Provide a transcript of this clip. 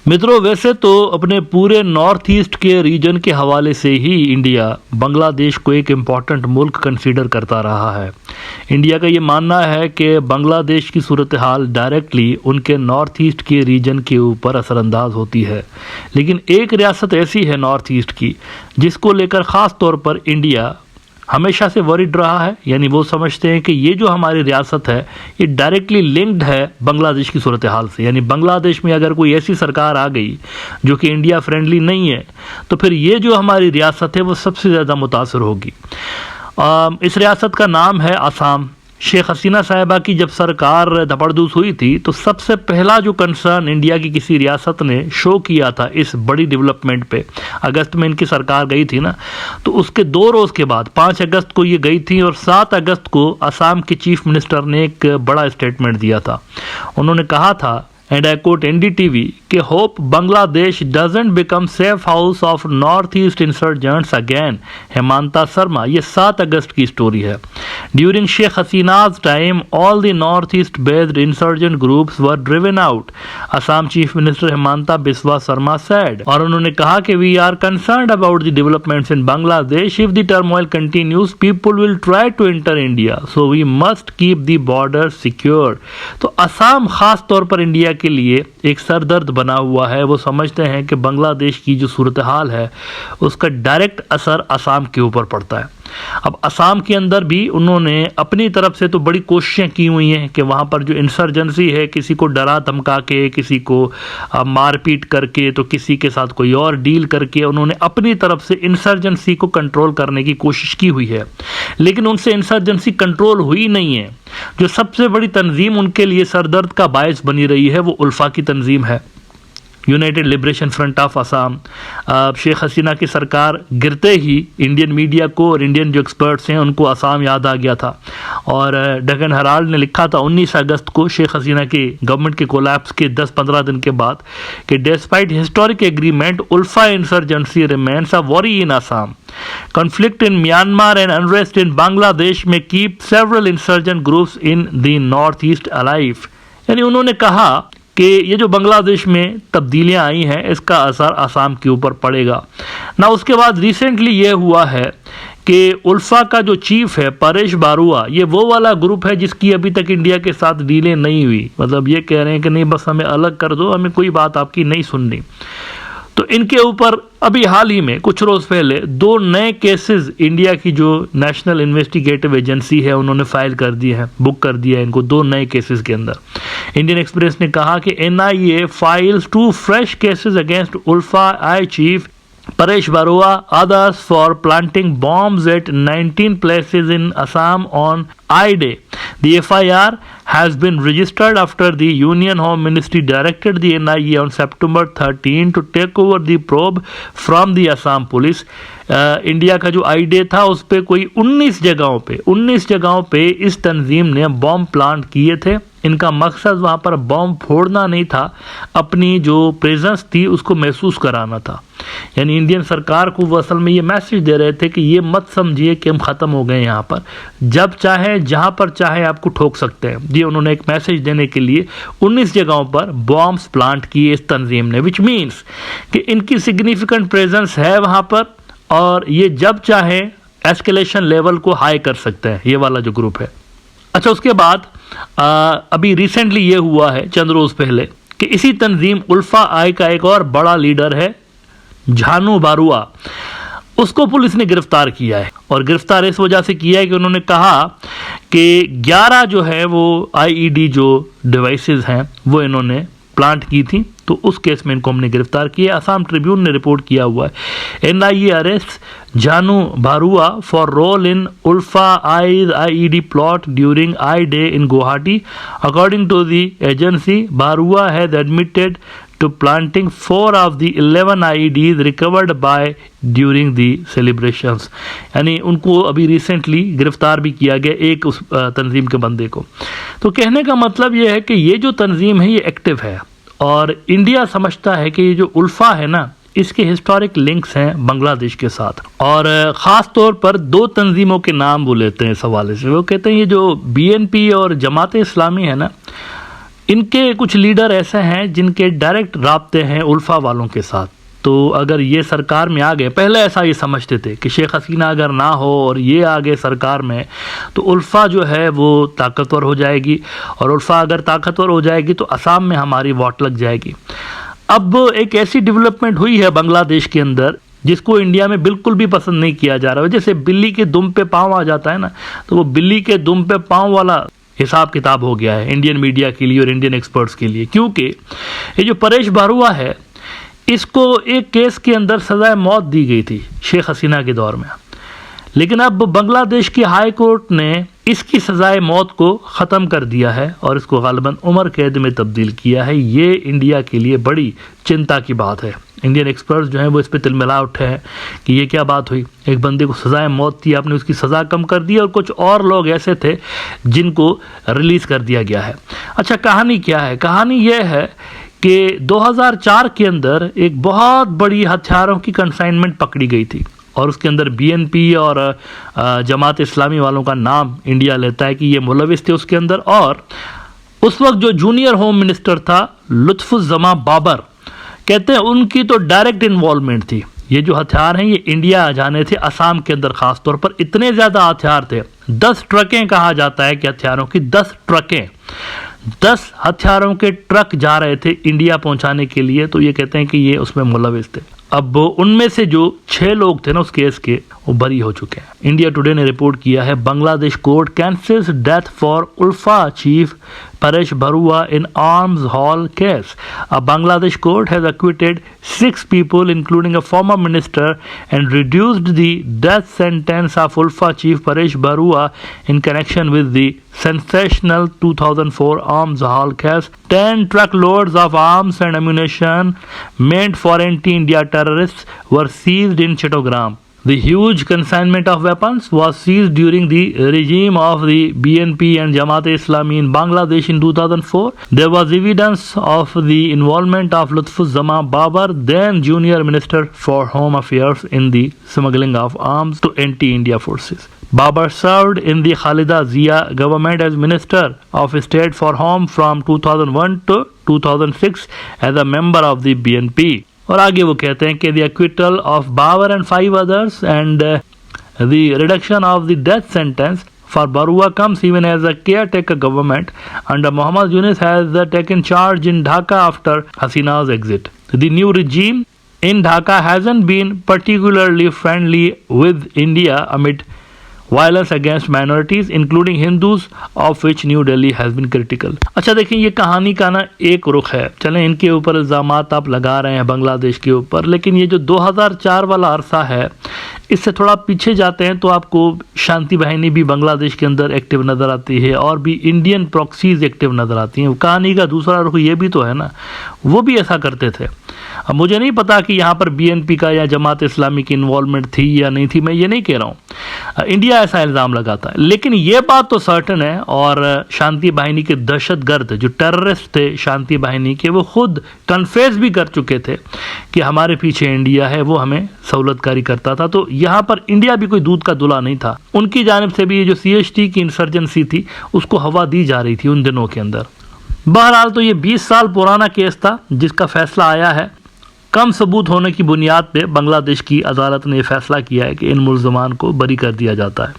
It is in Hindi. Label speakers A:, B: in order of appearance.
A: मित्रों, वैसे तो अपने पूरे नॉर्थ ईस्ट के रीजन के हवाले से ही इंडिया बांग्लादेश को एक इम्पॉर्टेंट मुल्क कंसीडर करता रहा है। इंडिया का ये मानना है कि बांग्लादेश की सूरत हाल डायरेक्टली उनके नॉर्थ ईस्ट के रीजन के ऊपर असरअंदाज होती है। लेकिन एक रियासत ऐसी है नॉर्थ ईस्ट की जिसको लेकर ख़ास तौर पर इंडिया हमेशा से वरिड रहा है। यानी वो समझते हैं कि ये जो हमारी रियासत है ये डायरेक्टली लिंक्ड है बांग्लादेश की सूरत हाल से। यानी बांग्लादेश में अगर कोई ऐसी सरकार आ गई जो कि इंडिया फ्रेंडली नहीं है तो फिर ये जो हमारी रियासत है वो सबसे ज़्यादा मुतासर होगी। इस रियासत का नाम है असम। शेख हसीना साहिबा की जब सरकार धपड़धूस हुई थी तो सबसे पहला जो कंसर्न इंडिया की किसी रियासत ने शो किया था इस बड़ी डेवलपमेंट पे, अगस्त में इनकी सरकार गई थी ना, तो उसके 2 रोज़ के बाद 5 अगस्त को ये गई थी और 7 अगस्त को असम के चीफ मिनिस्टर ने एक बड़ा स्टेटमेंट दिया था। उन्होंने कहा था, एंड आई कोट एनडीटीवी, कि hope Bangladesh doesn't become safe house of north east insurgents again. Himanta Sharma, ये 7 अगस्त की स्टोरी है। During Sheikh Hasina's time all the north east based insurgent groups were driven out, Assam chief minister Himanta Biswa Sharma said. और उन्होंने कहा कि we are concerned about the developments in Bangladesh. If the turmoil continues people will try to enter India, so we must keep the border secure. तो असम खास तौर पर इंडिया के लिए एक सरदर्द बना हुआ है। वो समझते हैं कि बांग्लादेश की जो सूरत हाल है उसका डायरेक्ट असर असम के ऊपर पड़ता है। अब असम के अंदर भी उन्होंने अपनी तरफ से तो बड़ी कोशिशें की हुई हैं कि वहाँ पर जो इंसर्जेंसी है, किसी को डरा धमका के, किसी को मारपीट करके, तो किसी के साथ कोई और डील करके उन्होंने अपनी तरफ से इंसर्जेंसी को कंट्रोल करने की कोशिश की हुई है। लेकिन उनसे इंसर्जेंसी कंट्रोल हुई नहीं है। जो सबसे बड़ी तंजीम उनके लिए सरदर्द का बायस बनी रही है वो उल्फा की तंजीम है, United Liberation Front of Assam. Sheikh Hasina की सरकार गिरते ही इंडियन मीडिया को और इंडियन जो एक्सपर्ट्स हैं उनको असम याद आ गया था। और डेक्कन हेराल्ड ने लिखा था 19 अगस्त को शेख हसीना की गवर्नमेंट के कोलैप्स के 10-15 दिन के बाद कि despite historic agreement ULFA insurgency remains a worry in Assam. Conflict in Myanmar and unrest in Bangladesh may keep several insurgent groups in the northeast alive। यानी उन्होंने कहा कि ये जो बांग्लादेश में तब्दीलियां आई हैं इसका असर असम के ऊपर पड़ेगा ना। उसके बाद रिसेंटली ये हुआ है कि उल्फा का जो चीफ है परेश बारुआ, ये वो वाला ग्रुप है जिसकी अभी तक इंडिया के साथ डीलें नहीं हुई। मतलब ये कह रहे हैं कि नहीं, बस हमें अलग कर दो, हमें कोई बात आपकी नहीं सुननी। तो इनके ऊपर अभी हाल ही में कुछ रोज़ पहले 2 नए केसेस इंडिया की जो नेशनल इन्वेस्टिगेटिव एजेंसी है उन्होंने फाइल कर दिए हैं, बुक कर दिया है इनको 2 नए केसेस के अंदर। इंडियन एक्सप्रेस ने कहा कि NIA files 2 fresh cases against ULFA I chief Paresh Barua, others for planting bombs at 19 places in Assam on I-Day. The FIR has been registered after the Union Home Ministry directed the NIA on September 13 to take over the probe from the Assam Police. India का जो I-Day था उस पर कोई 19 जगहों पे इस तंजीम ने बॉम्ब प्लांट किए थे। इनका मकसद वहाँ पर बॉम्ब फोड़ना नहीं था, अपनी जो प्रेजेंस थी उसको महसूस कराना था। यानी इंडियन सरकार को वो असल में ये मैसेज दे रहे थे कि ये मत समझिए कि हम ख़त्म हो गए यहाँ पर, जब चाहे जहाँ पर चाहे आपको ठोक सकते हैं। ये उन्होंने एक मैसेज देने के लिए 19 जगहों पर बॉम्ब्स प्लांट किए इस तंजीम ने, विच मीन्स कि इनकी सिग्निफिकेंट प्रेजेंस है वहाँ पर और ये जब चाहे एस्केलेशन लेवल को हाई कर सकते हैं, ये वाला जो ग्रुप है। अच्छा, उसके बाद अभी रिसेंटली ये हुआ है चंद रोज़ पहले कि इसी तंजीम उल्फा आई का एक और बड़ा लीडर है झानू बारुआ, उसको पुलिस ने गिरफ्तार किया है। और गिरफ्तार इस वजह से किया है कि उन्होंने कहा कि 11 जो है वो IED जो डिवाइसेस हैं वो इन्होंने प्लांट की थी, तो उस केस में इनको हमने गिरफ्तार किया। असम ट्रिब्यून ने रिपोर्ट किया हुआ है। NIA arrest Jhanu Barua for role in ULFA I's IED plot during I-Day in Guwahati. According to the agency, Barua has admitted to planting 4 of the 11 IEDs recovered by during the celebrations। यानी उनको अभी रिसेंटली गिरफ्तार भी किया गया एक उस तंजीम के बंदे को। तो कहने का मतलब ये है कि ये जो तंजीम है ये एक्टिव है और इंडिया समझता है कि ये जो उल्फा है ना, इसके हिस्टोरिक लिंक्स हैं बांग्लादेश के साथ। और ख़ास तौर पर 2 तंजीमों के नाम वो लेते हैं इस हवाले से। वो कहते हैं ये जो BNP और जमात इस्लामी है ना, इनके कुछ लीडर ऐसे हैं जिनके डायरेक्ट राब्ते हैं उल्फा वालों के साथ। तो अगर ये सरकार में आ गए, पहले ऐसा ये समझते थे कि शेख हसीना अगर ना हो और ये आ गए सरकार में तो उल्फा जो है वो ताकतवर हो जाएगी, और उल्फा अगर ताकतवर हो जाएगी तो असम में हमारी वोट लग जाएगी। अब एक ऐसी डेवलपमेंट हुई है बांग्लादेश के अंदर जिसको इंडिया में बिल्कुल भी पसंद नहीं किया जा रहा है। जैसे बिल्ली के दुम पे पाँव आ जाता है ना, तो वो बिल्ली के दुम पे पाँव वाला हिसाब किताब हो गया है इंडियन मीडिया के लिए और इंडियन एक्सपर्ट्स के लिए। क्योंकि ये जो परेश बरुआ है, इसको एक केस के अंदर सजाए मौत दी गई थी शेख हसीना के दौर में, लेकिन अब बांग्लादेश की हाई कोर्ट ने इसकी सजाए मौत को ख़त्म कर दिया है और इसको गालिबन उम्र कैद में तब्दील किया है। ये इंडिया के लिए बड़ी चिंता की बात है। इंडियन एक्सपर्ट्स जो हैं वो इस पर तिलमिला उठे हैं कि ये क्या बात हुई, एक बंदे को सजाए मौत थी, आपने उसकी सज़ा कम कर दी, और कुछ और लोग ऐसे थे जिनको रिलीज़ कर दिया गया है। अच्छा, कहानी क्या है? कहानी ये है कि 2004 के अंदर एक बहुत बड़ी हथियारों की कंसाइनमेंट पकड़ी गई थी और उसके अंदर बीएनपी और जमात इस्लामी वालों का नाम इंडिया लेता है कि ये मुलविस थे उसके अंदर। और उस वक्त जो जूनियर होम मिनिस्टर था लुत्फुज्जमा बाबर, कहते हैं उनकी तो डायरेक्ट इन्वॉल्वमेंट थी। ये जो हथियार हैं ये इंडिया आ जाने थे असम के अंदर, खास तौर पर इतने ज़्यादा हथियार थे, 10 ट्रकें कहा जाता है कि हथियारों की 10 ट्रकें, 10 हथियारों के ट्रक जा रहे थे इंडिया पहुंचाने के लिए। तो ये कहते हैं कि ये उसमें मुलविस थे। अब उनमें से जो 6 लोग थे ना उस केस के, वो बरी हो चुके हैं। इंडिया टुडे ने रिपोर्ट किया है Bangladesh court cancels death for ULFA chief Paresh Barua in arms haul case. A Bangladesh court has acquitted 6 people including a former minister and reduced the death sentence of Ulfa chief Paresh Barua in connection with the sensational 2004 arms haul case. 10 truckloads of arms and ammunition meant for anti-India terrorists were seized in Chittagong. The huge consignment of weapons was seized during the regime of the BNP and Jamaat-e-Islami in Bangladesh in 2004. There was evidence of the involvement of Lutfuzzama Babar, then Junior Minister for Home Affairs, in the smuggling of arms to anti-India forces. Babar served in the Khalida Zia government as Minister of State for Home from 2001 to 2006 as a member of the BNP. और आगे वो कहते हैं कि the acquittal of Babar and 5 others and the reduction of the death sentence for Barua comes even as a caretaker government under Muhammad Yunus has taken charge in Dhaka after Hasina's exit. The new regime in Dhaka hasn't been particularly friendly with India amid violence against minorities including Hindus, of which New Delhi has been critical. अच्छा देखिए, ये कहानी का ना एक रुख है। चलें, इनके ऊपर इल्ज़ामात आप लगा रहे हैं बांग्लादेश के ऊपर, लेकिन ये जो 2004 वाला अरसा है इससे थोड़ा पीछे जाते हैं तो आपको शांति बाहिनी भी बांग्लादेश के अंदर एक्टिव नज़र आती है और भी इंडियन प्रॉक्सीज एक्टिव नज़र आती हैं। कहानी का दूसरा रुख ये भी तो है ना, वो भी ऐसा करते थे। अब मुझे नहीं पता कि यहाँ पर बीएनपी का या जमात इस्लामी की इन्वॉल्वमेंट थी या नहीं थी, मैं ये नहीं कह रहा हूँ, इंडिया ऐसा इल्ज़ाम लगाता है। लेकिन ये बात तो सर्टन है, और शांति बाहिनी के दहशतगर्द जो टेररिस्ट थे शांति बाहिनी के, वो खुद कन्फेस भी कर चुके थे कि हमारे पीछे इंडिया है, वो हमें सहूलतकारी करता था। तो यहाँ पर इंडिया भी कोई दूध का दूल्हा नहीं था। उनकी जानिब से भी ये जो CST की इंसर्जेंसी थी उसको हवा दी जा रही थी उन दिनों के अंदर। बहरहाल तो ये 20 साल पुराना केस था जिसका फैसला आया है। कम सबूत होने की बुनियाद पे बांग्लादेश की अदालत ने फैसला किया है कि इन मुल्ज़मान को बरी कर दिया जाता है।